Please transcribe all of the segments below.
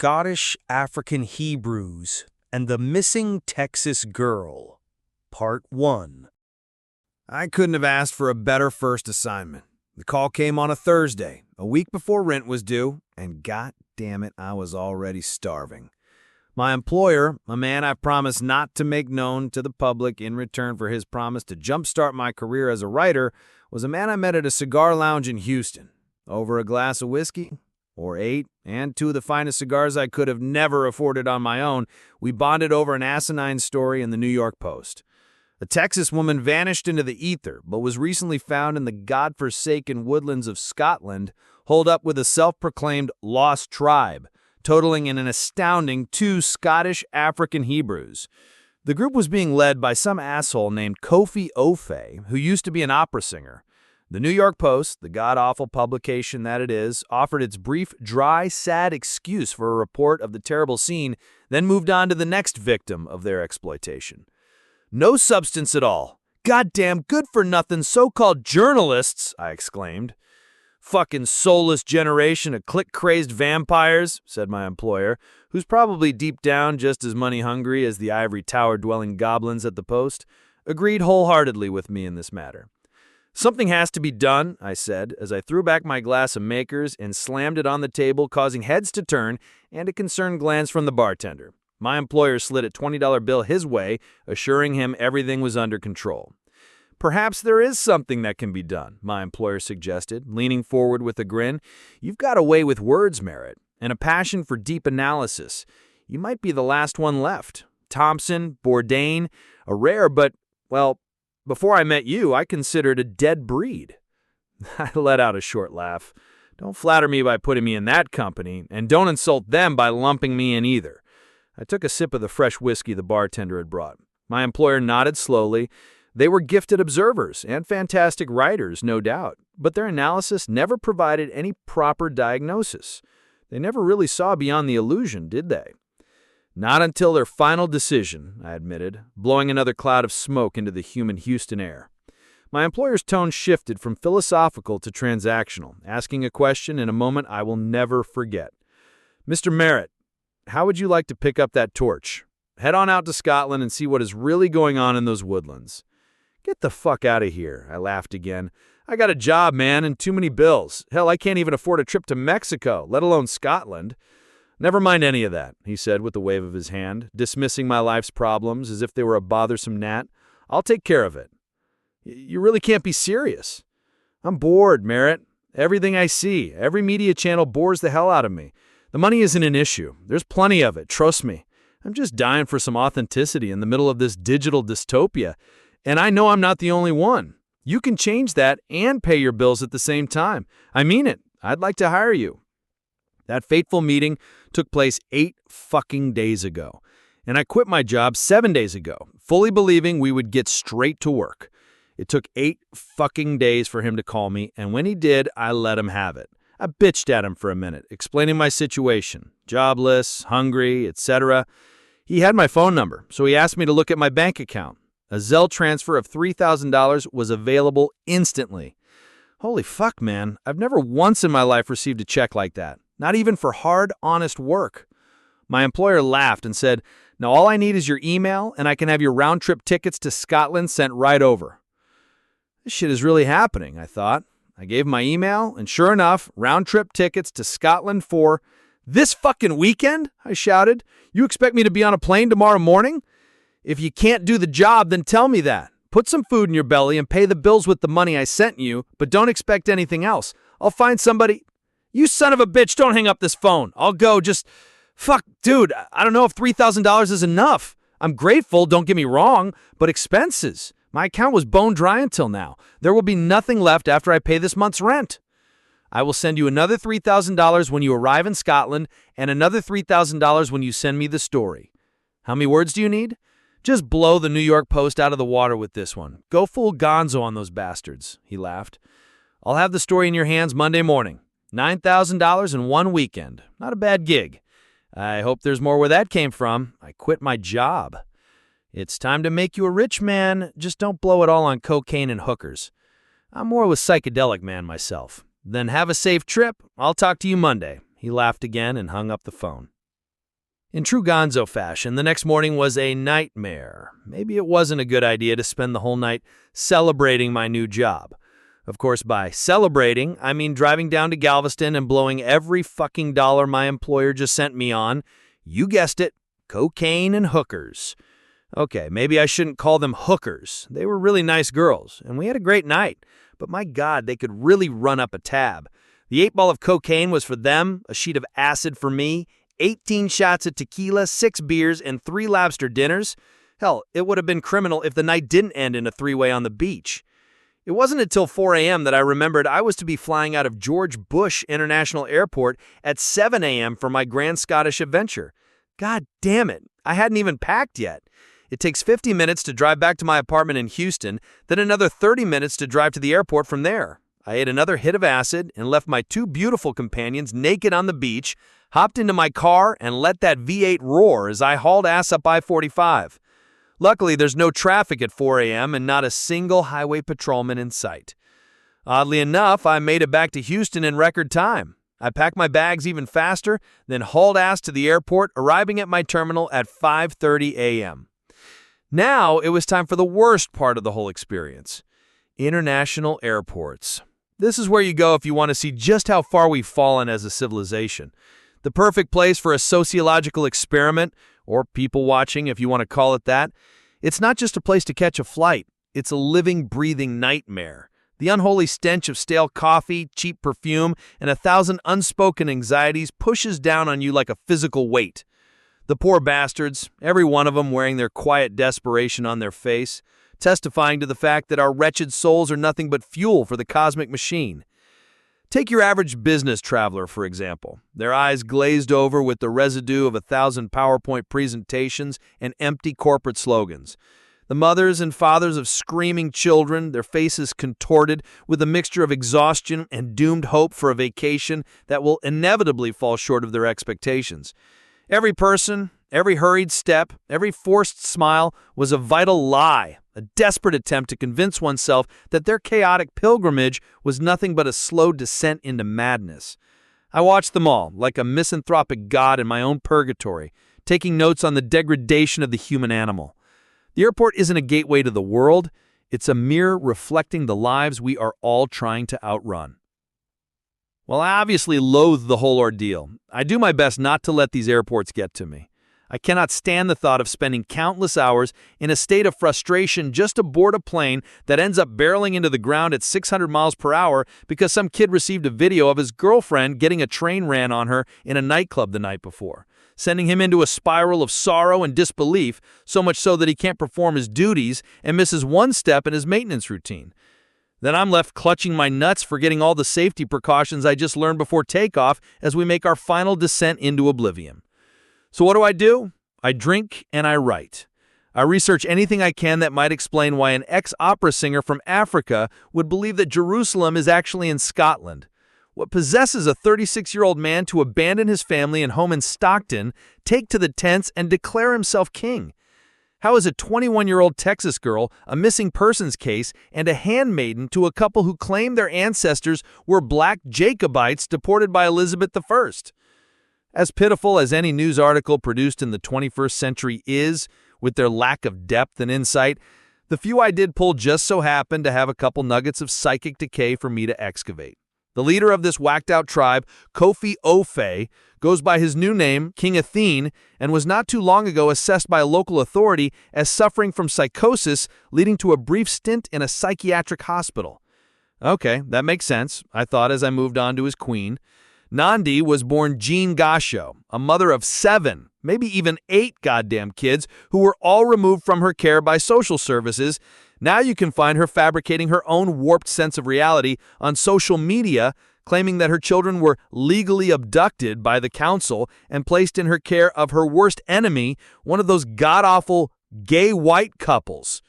Scottish African Hebrews and the Missing Texas Girl, Part 1. I couldn't have asked for a better first assignment. The call came on a Thursday, a week before rent was due, and god damn it, I was already starving. My employer, a man I've promised not to make known to the public in return for his promise to jumpstart my career as a writer, was a man I met at a cigar lounge in Houston. Over a glass of whiskey, or 8, and 2 of the finest cigars I could have never afforded on my own, we bonded over an asinine story in the New York Post. A Texas woman vanished into the ether, but was recently found in the godforsaken woodlands of Scotland, holed up with a self-proclaimed lost tribe, totaling in an astounding 2 Scottish African Hebrews. The group was being led by some asshole named Kofi Ofe, who used to be an opera singer. The New York Post, the god-awful publication that it is, offered its brief, dry, sad excuse for a report of the terrible scene, then moved on to the next victim of their exploitation. No substance at all. Goddamn good-for-nothing so-called journalists, I exclaimed. Fucking soulless generation of click-crazed vampires, said my employer, who's probably deep down just as money-hungry as the ivory tower-dwelling goblins at the Post, agreed wholeheartedly with me in this matter. Something has to be done, I said, as I threw back my glass of Makers and slammed it on the table, causing heads to turn and a concerned glance from the bartender. My employer slid a $20 bill his way, assuring him everything was under control. Perhaps there is something that can be done, my employer suggested, leaning forward with a grin. You've got a way with words, Merritt, and a passion for deep analysis. You might be the last one left. Thompson, Bourdain, a rare but, well, before I met you, I considered a dead breed. I let out a short laugh. Don't flatter me by putting me in that company, and don't insult them by lumping me in either. I took a sip of the fresh whiskey the bartender had brought. My employer nodded slowly. They were gifted observers and fantastic writers, no doubt, but their analysis never provided any proper diagnosis. They never really saw beyond the illusion, did they? Not until their final decision, I admitted, blowing another cloud of smoke into the humid Houston air. My employer's tone shifted from philosophical to transactional, asking a question in a moment I will never forget. Mr. Merritt, how would you like to pick up that torch? Head on out to Scotland and see what is really going on in those woodlands. Get the fuck out of here, I laughed again. I got a job, man, and too many bills. Hell, I can't even afford a trip to Mexico, let alone Scotland. Never mind any of that, he said with a wave of his hand, dismissing my life's problems as if they were a bothersome gnat. I'll take care of it. You really can't be serious. I'm bored, Merritt. Everything I see, every media channel bores the hell out of me. The money isn't an issue. There's plenty of it, trust me. I'm just dying for some authenticity in the middle of this digital dystopia, and I know I'm not the only one. You can change that and pay your bills at the same time. I mean it. I'd like to hire you. That fateful meeting took place 8 fucking days ago, and I quit my job 7 days ago, fully believing we would get straight to work. It took 8 fucking days for him to call me, and when he did, I let him have it. I bitched at him for a minute, explaining my situation, jobless, hungry, etc. He had my phone number, so he asked me to look at my bank account. A Zelle transfer of $3,000 was available instantly. Holy fuck, man, I've never once in my life received a check like that. Not even for hard, honest work. My employer laughed and said, now all I need is your email and I can have your round-trip tickets to Scotland sent right over. This shit is really happening, I thought. I gave him my email and sure enough, round-trip tickets to Scotland for this fucking weekend, I shouted. You expect me to be on a plane tomorrow morning? If you can't do the job, then tell me that. Put some food in your belly and pay the bills with the money I sent you, but don't expect anything else. I'll find somebody... You son of a bitch, don't hang up this phone. I'll go, just... Fuck, dude, I don't know if $3,000 is enough. I'm grateful, don't get me wrong, but expenses. My account was bone dry until now. There will be nothing left after I pay this month's rent. I will send you another $3,000 when you arrive in Scotland and another $3,000 when you send me the story. How many words do you need? Just blow the New York Post out of the water with this one. Go full Gonzo on those bastards, he laughed. I'll have the story in your hands Monday morning. $9,000 in one weekend. Not a bad gig. I hope there's more where that came from. I quit my job. It's time to make you a rich man. Just don't blow it all on cocaine and hookers. I'm more of a psychedelic man myself. Then have a safe trip. I'll talk to you Monday. He laughed again and hung up the phone. In true Gonzo fashion, the next morning was a nightmare. Maybe it wasn't a good idea to spend the whole night celebrating my new job. Of course, by celebrating, I mean driving down to Galveston and blowing every fucking dollar my employer just sent me on, you guessed it, cocaine and hookers. Okay, maybe I shouldn't call them hookers. They were really nice girls, and we had a great night. But my God, they could really run up a tab. The 8-ball of cocaine was for them, a sheet of acid for me, 18 shots of tequila, 6 beers, and 3 lobster dinners. Hell, it would have been criminal if the night didn't end in a 3-way on the beach. It wasn't until 4 a.m. that I remembered I was to be flying out of George Bush International Airport at 7 a.m. for my Grand Scottish adventure. God damn it, I hadn't even packed yet. It takes 50 minutes to drive back to my apartment in Houston, then another 30 minutes to drive to the airport from there. I ate another hit of acid and left my 2 beautiful companions naked on the beach, hopped into my car, and let that V8 roar as I hauled ass up I-45. Luckily, there's no traffic at 4 a.m. and not a single highway patrolman in sight. Oddly enough, I made it back to Houston in record time. I packed my bags even faster, then hauled ass to the airport, arriving at my terminal at 5:30 a.m. Now, it was time for the worst part of the whole experience. International airports. This is where you go if you want to see just how far we've fallen as a civilization. The perfect place for a sociological experiment, or people watching if you want to call it that. It's not just a place to catch a flight. It's a living, breathing nightmare. The unholy stench of stale coffee, cheap perfume, and 1,000 unspoken anxieties pushes down on you like a physical weight. The poor bastards, every one of them wearing their quiet desperation on their face, testifying to the fact that our wretched souls are nothing but fuel for the cosmic machine. Take your average business traveler, for example. Their eyes glazed over with the residue of 1,000 PowerPoint presentations and empty corporate slogans. The mothers and fathers of screaming children, their faces contorted with a mixture of exhaustion and doomed hope for a vacation that will inevitably fall short of their expectations. Every person, every hurried step, every forced smile was a vital lie, a desperate attempt to convince oneself that their chaotic pilgrimage was nothing but a slow descent into madness. I watched them all, like a misanthropic god in my own purgatory, taking notes on the degradation of the human animal. The airport isn't a gateway to the world, it's a mirror reflecting the lives we are all trying to outrun. Well, I obviously loathe the whole ordeal. I do my best not to let these airports get to me. I cannot stand the thought of spending countless hours in a state of frustration just to board a plane that ends up barreling into the ground at 600 miles per hour because some kid received a video of his girlfriend getting a train ran on her in a nightclub the night before, sending him into a spiral of sorrow and disbelief, so much so that he can't perform his duties and misses one step in his maintenance routine. Then I'm left clutching my nuts, forgetting all the safety precautions I just learned before takeoff as we make our final descent into oblivion. So what do? I drink and I write. I research anything I can that might explain why an ex-opera singer from Africa would believe that Jerusalem is actually in Scotland. What possesses a 36-year-old man to abandon his family and home in Stockton, take to the tents, and declare himself king? How is a 21-year-old Texas girl a missing persons case and a handmaiden to a couple who claim their ancestors were black Jacobites deported by Elizabeth I? As pitiful as any news article produced in the 21st century is, with their lack of depth and insight, the few I did pull just so happened to have a couple nuggets of psychic decay for me to excavate. The leader of this whacked-out tribe, Kofi Ofe, goes by his new name, King Athene, and was not too long ago assessed by a local authority as suffering from psychosis, leading to a brief stint in a psychiatric hospital. Okay, that makes sense, I thought as I moved on to his queen. Nandi was born Jean Gasho, a mother of 7, maybe even 8 goddamn kids who were all removed from her care by social services. Now you can find her fabricating her own warped sense of reality on social media, claiming that her children were legally abducted by the council and placed in her care of her worst enemy, one of those god-awful gay white couples.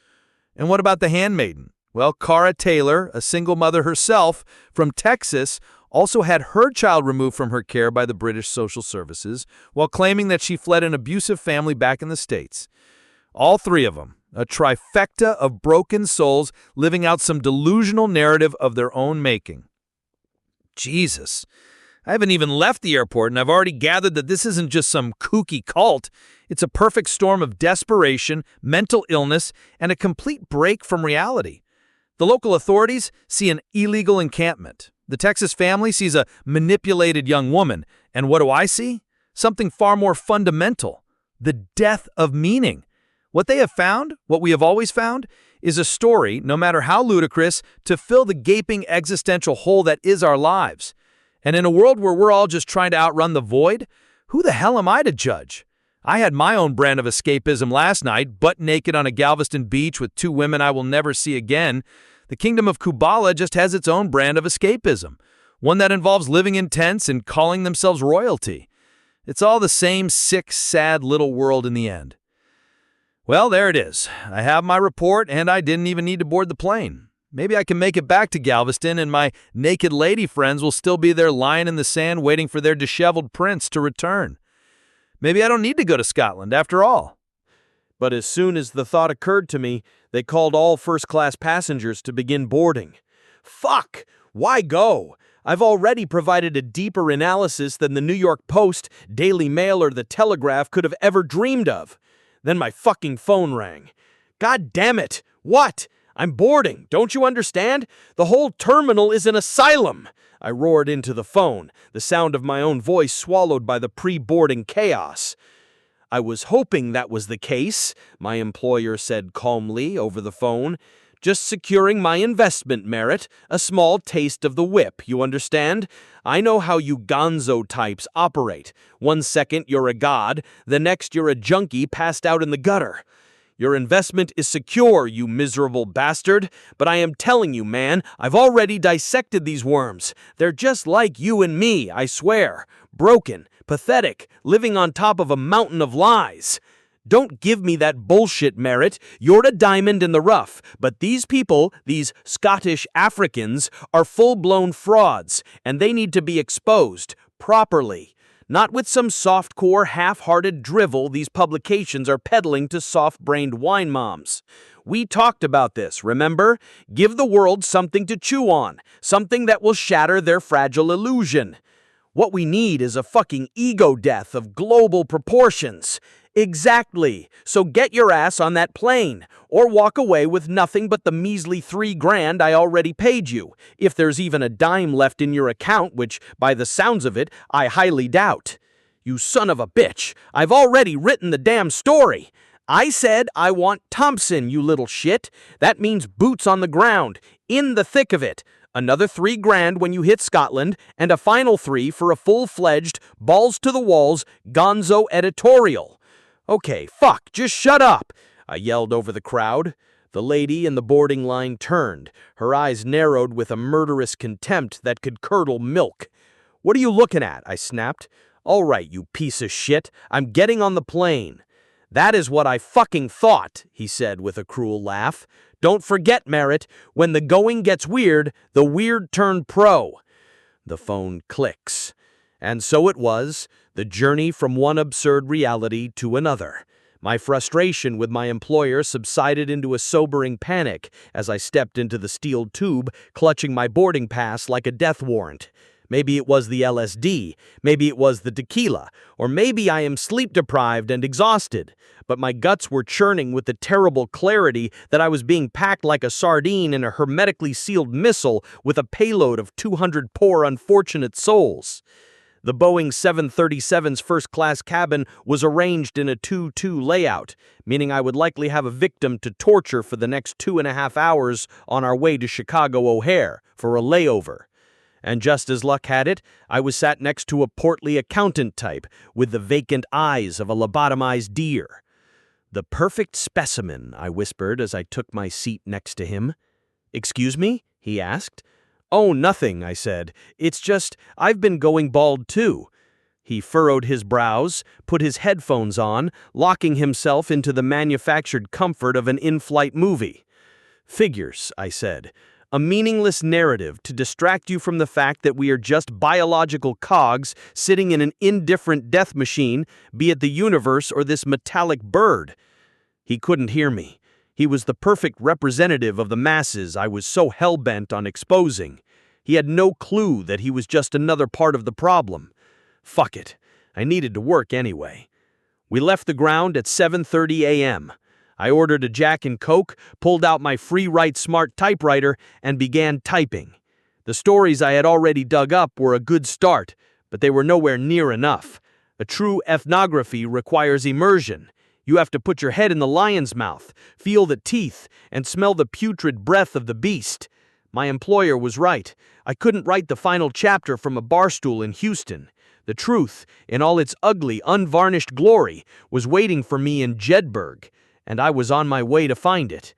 And what about the handmaiden? Well, Cara Taylor, a single mother herself from Texas, also had her child removed from her care by the British Social Services while claiming that she fled an abusive family back in the States. All 3 of them, a trifecta of broken souls living out some delusional narrative of their own making. Jesus, I haven't even left the airport, and I've already gathered that this isn't just some kooky cult. It's a perfect storm of desperation, mental illness, and a complete break from reality. The local authorities see an illegal encampment. The Texas family sees a manipulated young woman. And what do I see? Something far more fundamental: the death of meaning. What they have found, what we have always found, is a story, no matter how ludicrous, to fill the gaping existential hole that is our lives. And in a world where we're all just trying to outrun the void, who the hell am I to judge? I had my own brand of escapism last night, butt naked on a Galveston beach with two women I will never see again. The kingdom of Kubala just has its own brand of escapism, one that involves living in tents and calling themselves royalty. It's all the same sick, sad little world in the end. Well, there it is. I have my report, and I didn't even need to board the plane. Maybe I can make it back to Galveston, and my naked lady friends will still be there lying in the sand waiting for their disheveled prince to return. Maybe I don't need to go to Scotland after all. But as soon as the thought occurred to me, they called all first-class passengers to begin boarding. Fuck! Why go? I've already provided a deeper analysis than the New York Post, Daily Mail, or the Telegraph could have ever dreamed of. Then my fucking phone rang. God damn it! What? I'm boarding, don't you understand? The whole terminal is an asylum! I roared into the phone, the sound of my own voice swallowed by the pre-boarding chaos. I was hoping that was the case, my employer said calmly over the phone. Just securing my investment merit, a small taste of the whip, you understand? I know how you Gonzo types operate. 1 second you're a god, the next you're a junkie passed out in the gutter. Your investment is secure, you miserable bastard, but I am telling you, man, I've already dissected these worms. They're just like you and me, I swear. Broken, pathetic, living on top of a mountain of lies. Don't give me that bullshit, Merritt. You're a diamond in the rough, but these people, these Scottish Africans, are full-blown frauds, and they need to be exposed properly. Not with some soft-core, half-hearted drivel these publications are peddling to soft-brained wine moms. We talked about this, remember? Give the world something to chew on, something that will shatter their fragile illusion. What we need is a fucking ego death of global proportions. Exactly. So get your ass on that plane, or walk away with nothing but the measly $3,000 I already paid you, if there's even a dime left in your account, which, by the sounds of it, I highly doubt. You son of a bitch, I've already written the damn story. I said I want Thompson, you little shit. That means boots on the ground, in the thick of it. Another $3,000 when you hit Scotland, and a final $3 for a full-fledged, balls-to-the-walls Gonzo editorial. Okay, fuck, just shut up, I yelled over the crowd. The lady in the boarding line turned, her eyes narrowed with a murderous contempt that could curdle milk. What are you looking at? I snapped. All right, you piece of shit, I'm getting on the plane. That is what I fucking thought, he said with a cruel laugh. Don't forget, Merritt, when the going gets weird, the weird turn pro. The phone clicks. And so it was, the journey from one absurd reality to another. My frustration with my employer subsided into a sobering panic as I stepped into the steel tube, clutching my boarding pass like a death warrant. Maybe it was the LSD, maybe it was the tequila, or maybe I am sleep-deprived and exhausted. But my guts were churning with the terrible clarity that I was being packed like a sardine in a hermetically sealed missile with a payload of 200 poor unfortunate souls. The Boeing 737's first-class cabin was arranged in a 2-2 layout, meaning I would likely have a victim to torture for the next 2.5 hours on our way to Chicago O'Hare for a layover. And just as luck had it, I was sat next to a portly accountant type with the vacant eyes of a lobotomized deer. The perfect specimen, I whispered as I took my seat next to him. Excuse me? He asked. Oh, nothing, I said. It's just, I've been going bald too. He furrowed his brows, put his headphones on, locking himself into the manufactured comfort of an in-flight movie. Figures, I said. A meaningless narrative to distract you from the fact that we are just biological cogs sitting in an indifferent death machine, be it the universe or this metallic bird. He couldn't hear me. He was the perfect representative of the masses I was so hell-bent on exposing. He had no clue that he was just another part of the problem. Fuck it. I needed to work anyway. We left the ground at 7:30 a.m. I ordered a Jack and Coke, pulled out my free-write smart typewriter, and began typing. The stories I had already dug up were a good start, but they were nowhere near enough. A true ethnography requires immersion. You have to put your head in the lion's mouth, feel the teeth, and smell the putrid breath of the beast. My employer was right. I couldn't write the final chapter from a barstool in Houston. The truth, in all its ugly, unvarnished glory, was waiting for me in Jedburgh, and I was on my way to find it.